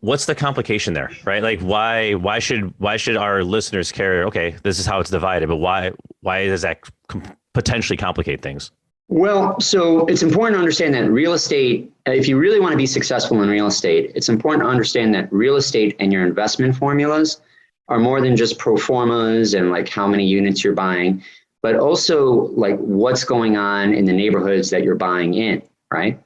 what's the complication there, right? Like why should our listeners care? Okay, this is how it's divided, but why does that potentially complicate things? Well, so it's important to understand that real estate, if you really want to be successful in real estate, it's important to understand that real estate and your investment formulas are more than just pro formas and like how many units you're buying, but also like what's going on in the neighborhoods that you're buying in, right?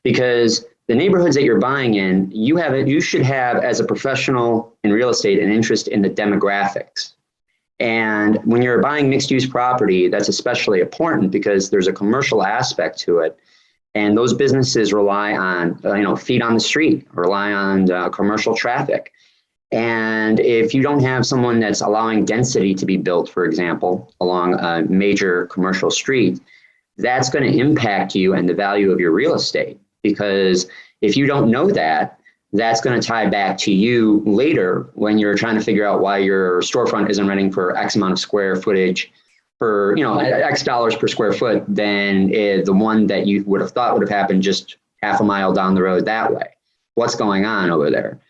Because the neighborhoods that you're buying in, you should have, as a professional in real estate, an interest in the demographics. And when you're buying mixed use property, that's especially important because there's a commercial aspect to it. And those businesses rely on, feet on the street, rely on commercial traffic. And if you don't have someone that's allowing density to be built, for example, along a major commercial street, that's going to impact you and the value of your real estate. Because if you don't know that, that's going to tie back to you later when you're trying to figure out why your storefront isn't renting for X amount of square footage for, X dollars per square foot than the one that you would have thought would have happened just half a mile down the road that way. What's going on over there?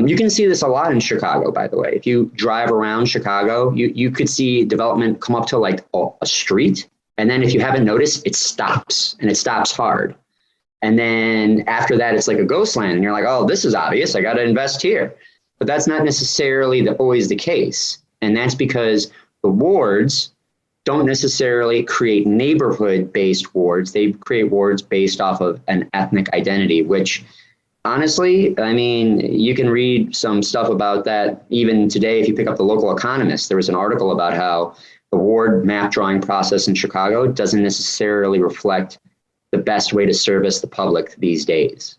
You can see this a lot in Chicago, by the way. If you drive around Chicago, you could see development come up to like a street. And then if you haven't noticed, it stops, and it stops hard. And then after that, it's like a ghost land. And you're like, oh, this is obvious. I got to invest here. But that's not necessarily always the case. And that's because the wards don't necessarily create neighborhood-based wards. They create wards based off of an ethnic identity, which honestly, I mean, you can read some stuff about that even today. If you pick up the local Economist, there was an article about how the ward map drawing process in Chicago doesn't necessarily reflect the best way to service the public these days.